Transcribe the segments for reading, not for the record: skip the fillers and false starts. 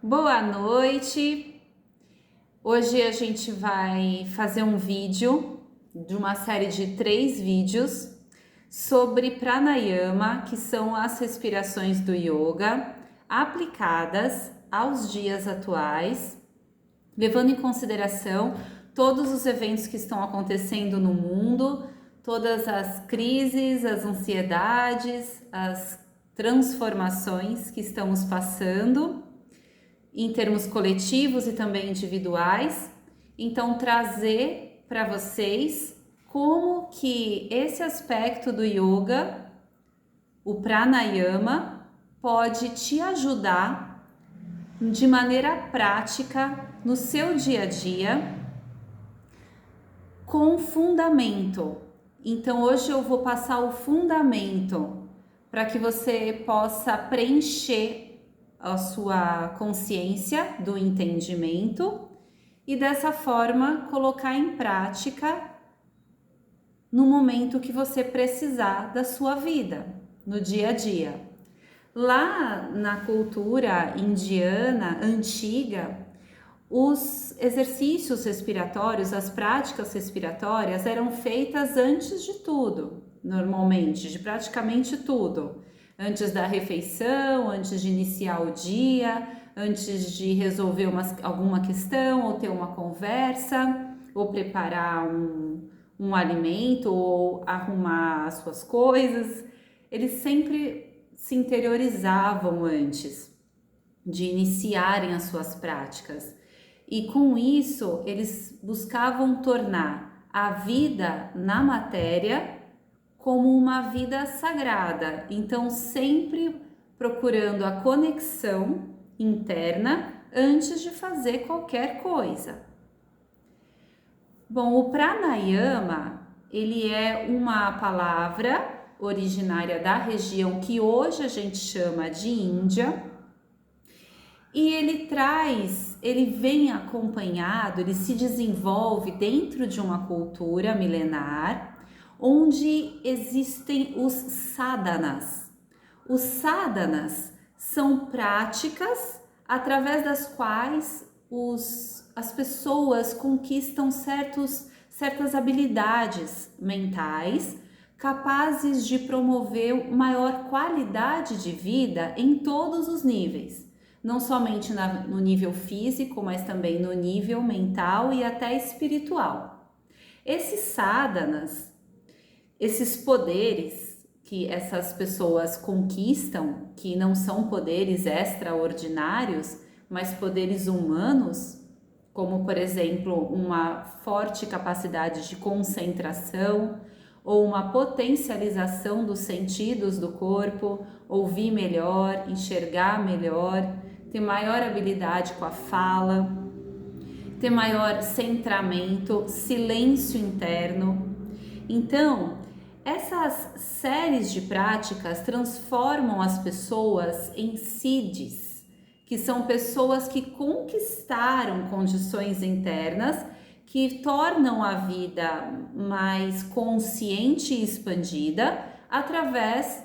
Boa noite! Hoje a gente vai fazer um vídeo de uma série de 3 vídeos sobre pranayama, que são as respirações do yoga aplicadas aos dias atuais, levando em consideração todos os eventos que estão acontecendo no mundo, todas as crises, as ansiedades, as transformações que estamos passando em termos coletivos e também individuais. Então, trazer para vocês como que esse aspecto do yoga, o pranayama, pode te ajudar de maneira prática no seu dia a dia com fundamento. Então, hoje eu vou passar o fundamento para que você possa preencher a sua consciência do entendimento e dessa forma colocar em prática no momento que você precisar da sua vida, no dia a dia. Lá na cultura indiana antiga, os exercícios respiratórios, as práticas respiratórias eram feitas antes de tudo, normalmente, de praticamente tudo. Antes da refeição, antes de iniciar o dia, antes de resolver alguma questão, ou ter uma conversa, ou preparar um alimento, ou arrumar as suas coisas. Eles sempre se interiorizavam antes de iniciarem as suas práticas. E com isso, eles buscavam tornar a vida na matéria como uma vida sagrada, então sempre procurando a conexão interna antes de fazer qualquer coisa. Bom, o pranayama, ele é uma palavra originária da região que hoje a gente chama de Índia, e ele vem acompanhado, ele se desenvolve dentro de uma cultura milenar, onde existem os sadhanas. Os sadhanas são práticas através das quais as pessoas conquistam certas habilidades mentais capazes de promover maior qualidade de vida em todos os níveis, não somente no nível físico, mas também no nível mental e até espiritual. Esses sadhanas, esses poderes que essas pessoas conquistam, que não são poderes extraordinários, mas poderes humanos, como por exemplo uma forte capacidade de concentração ou uma potencialização dos sentidos do corpo, ouvir melhor, enxergar melhor, ter maior habilidade com a fala, ter maior centramento, silêncio interno. Então, essas séries de práticas transformam as pessoas em siddhis, que são pessoas que conquistaram condições internas que tornam a vida mais consciente e expandida através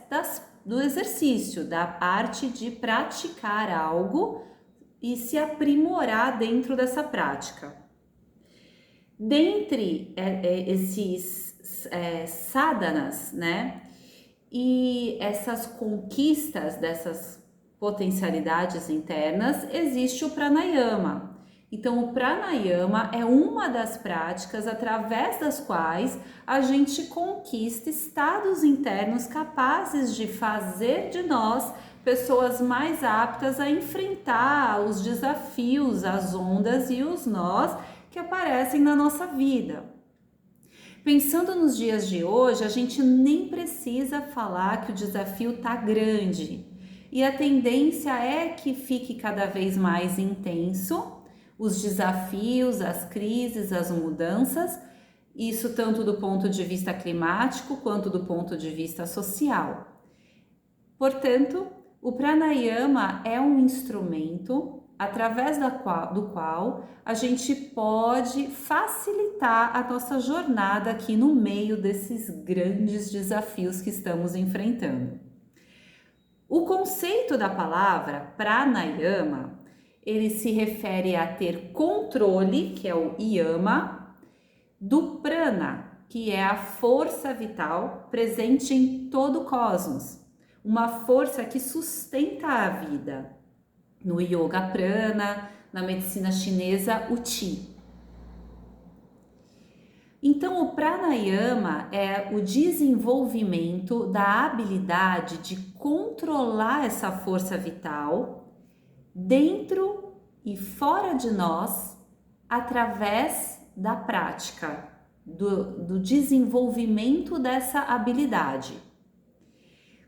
do exercício, da arte de praticar algo e se aprimorar dentro dessa prática. Dentre esses sadhanas, né? E essas conquistas dessas potencialidades internas, existe o pranayama. Então, o pranayama é uma das práticas através das quais a gente conquista estados internos capazes de fazer de nós pessoas mais aptas a enfrentar os desafios, as ondas e os nós que aparecem na nossa vida. Pensando nos dias de hoje, a gente nem precisa falar que o desafio está grande e a tendência é que fique cada vez mais intenso os desafios, as crises, as mudanças, isso tanto do ponto de vista climático quanto do ponto de vista social. Portanto, o pranayama é um instrumento através do qual a gente pode facilitar a nossa jornada aqui no meio desses grandes desafios que estamos enfrentando. O conceito da palavra pranayama, ele se refere a ter controle, que é o yama, do prana, que é a força vital presente em todo o cosmos, uma força que sustenta a vida. No yoga prana, na medicina chinesa, o Qi. Então, o pranayama é o desenvolvimento da habilidade de controlar essa força vital dentro e fora de nós através da prática, do desenvolvimento dessa habilidade.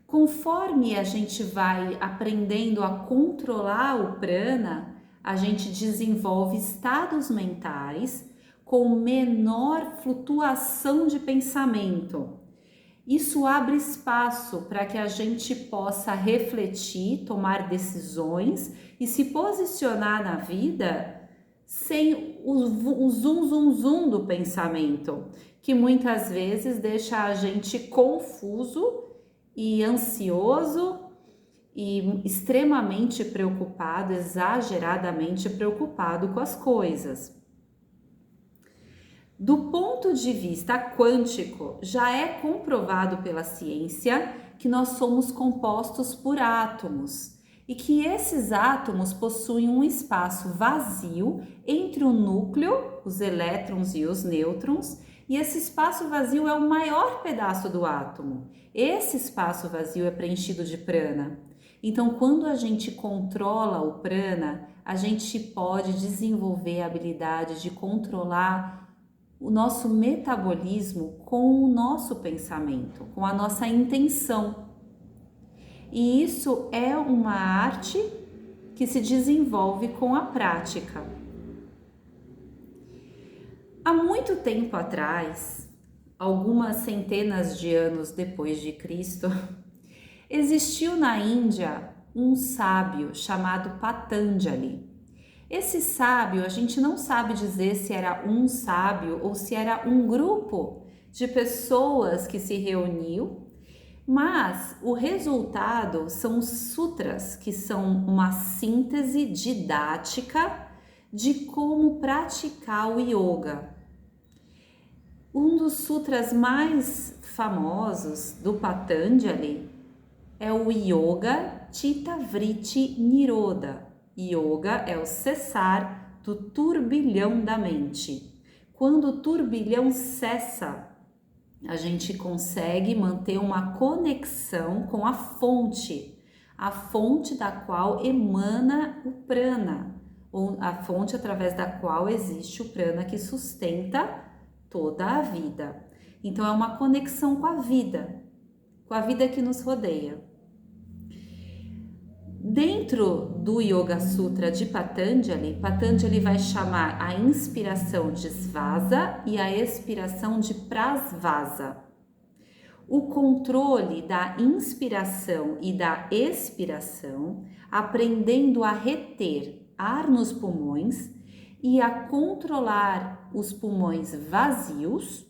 Conforme a gente vai aprendendo a controlar o prana, a gente desenvolve estados mentais com menor flutuação de pensamento. Isso abre espaço para que a gente possa refletir, tomar decisões e se posicionar na vida sem o zum, zum, zum do pensamento, que muitas vezes deixa a gente confuso e ansioso e extremamente preocupado, exageradamente preocupado com as coisas. Do ponto de vista quântico, já é comprovado pela ciência que nós somos compostos por átomos e que esses átomos possuem um espaço vazio entre o núcleo, os elétrons e os nêutrons, e esse espaço vazio é o maior pedaço do átomo. Esse espaço vazio é preenchido de prana. Então, quando a gente controla o prana, a gente pode desenvolver a habilidade de controlar o nosso metabolismo com o nosso pensamento, com a nossa intenção. E isso é uma arte que se desenvolve com a prática. Há muito tempo atrás, algumas centenas de anos depois de Cristo, existiu na Índia um sábio chamado Patanjali. Esse sábio, a gente não sabe dizer se era um sábio ou se era um grupo de pessoas que se reuniu, mas o resultado são os sutras, que são uma síntese didática de como praticar o yoga. Um dos sutras mais famosos do Patanjali é o Yoga Chitta Vritti Nirodha. Yoga é o cessar do turbilhão da mente. Quando o turbilhão cessa, a gente consegue manter uma conexão com a fonte da qual emana o prana, ou a fonte através da qual existe o prana que sustenta toda a vida. Então é uma conexão com a vida que nos rodeia. Dentro do Yoga Sutra de Patanjali, Patanjali vai chamar a inspiração de Svasa e a expiração de Prasvasa. O controle da inspiração e da expiração, aprendendo a reter ar nos pulmões e a controlar os pulmões vazios,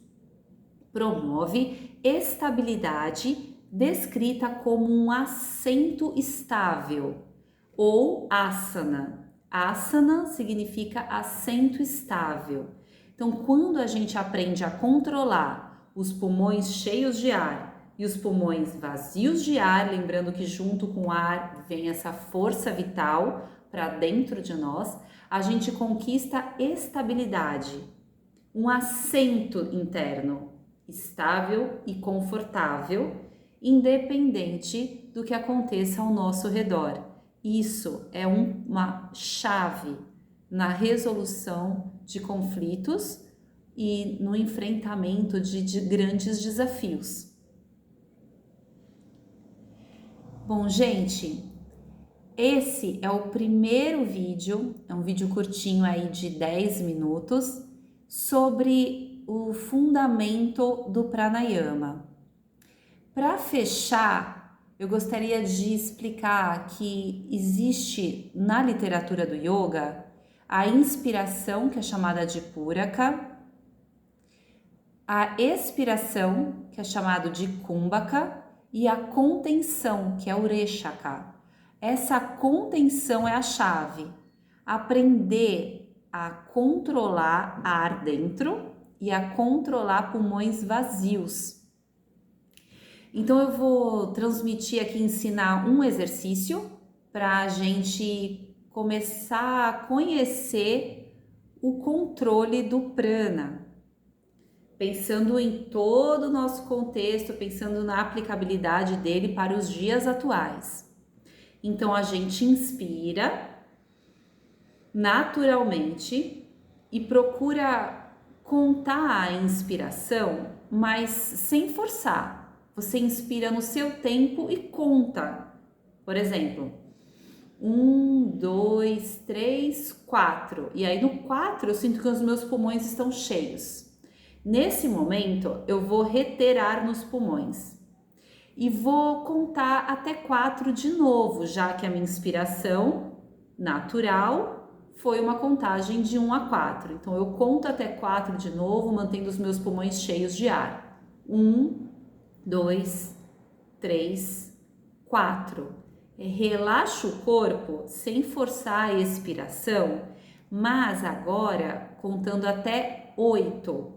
promove estabilidade descrita como um assento estável ou asana. Asana significa assento estável. Então, quando a gente aprende a controlar os pulmões cheios de ar e os pulmões vazios de ar, lembrando que junto com o ar vem essa força vital para dentro de nós, a gente conquista estabilidade, um assento interno estável e confortável, independente do que aconteça ao nosso redor. Isso é uma chave na resolução de conflitos e no enfrentamento de grandes desafios. Bom, gente, esse é o primeiro vídeo, é um vídeo curtinho aí de 10 minutos, sobre o fundamento do pranayama. Para fechar, eu gostaria de explicar que existe na literatura do yoga a inspiração, que é chamada de puraka, a expiração, que é chamado de kumbhaka, e a contenção, que é o reshaka. Essa contenção é a chave. aprender a controlar ar dentro e a controlar pulmões vazios. Então eu vou transmitir aqui, ensinar um exercício para a gente começar a conhecer o controle do prana, pensando em todo o nosso contexto, pensando na aplicabilidade dele para os dias atuais. Então a gente inspira naturalmente e procura contar a inspiração, mas sem forçar. Você inspira no seu tempo e conta. Por exemplo, 1, 2, 3, 4. E aí no 4 eu sinto que os meus pulmões estão cheios. Nesse momento eu vou reter ar nos pulmões e vou contar até 4 de novo, já que a minha inspiração natural foi uma contagem de 1 a 4. Então eu conto até 4 de novo, mantendo os meus pulmões cheios de ar. 1, 2, 3, 4. Relaxa o corpo sem forçar a expiração, mas agora contando até 8.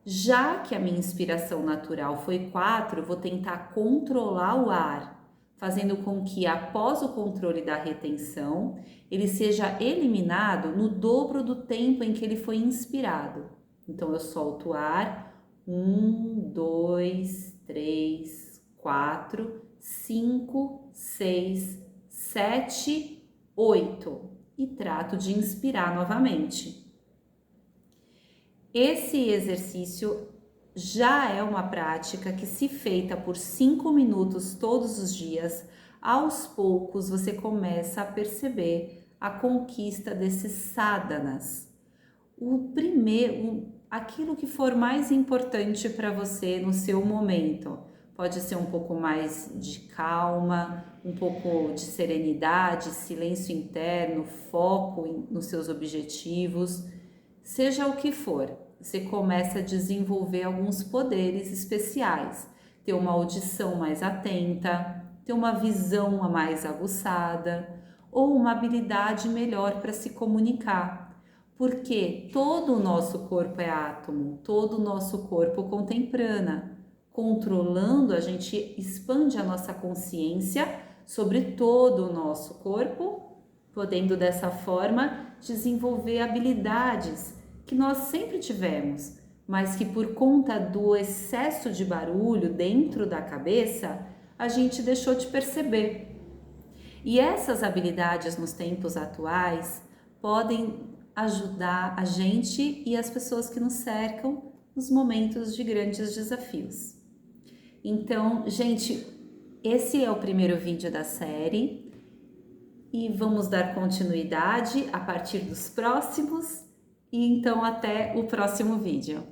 Já que a minha inspiração natural foi 4, vou tentar controlar o ar, fazendo com que após o controle da retenção, ele seja eliminado no dobro do tempo em que ele foi inspirado. Então eu solto o ar, 1, 2, 3, 4, 5, 6, 7, 8 e trato de inspirar novamente. Esse exercício já é uma prática que, se feita por 5 minutos todos os dias, aos poucos você começa a perceber a conquista desses sadhanas. Aquilo que for mais importante para você no seu momento. Pode ser um pouco mais de calma, um pouco de serenidade, silêncio interno, foco nos seus objetivos, seja o que for. Você começa a desenvolver alguns poderes especiais, ter uma audição mais atenta, ter uma visão mais aguçada ou uma habilidade melhor para se comunicar, porque todo o nosso corpo é átomo, todo o nosso corpo contém prana. Controlando, a gente expande a nossa consciência sobre todo o nosso corpo, podendo dessa forma desenvolver habilidades que nós sempre tivemos, mas que por conta do excesso de barulho dentro da cabeça, a gente deixou de perceber. E essas habilidades nos tempos atuais podem ajudar a gente e as pessoas que nos cercam nos momentos de grandes desafios. Então, gente, esse é o primeiro vídeo da série e vamos dar continuidade a partir dos próximos. E então até o próximo vídeo.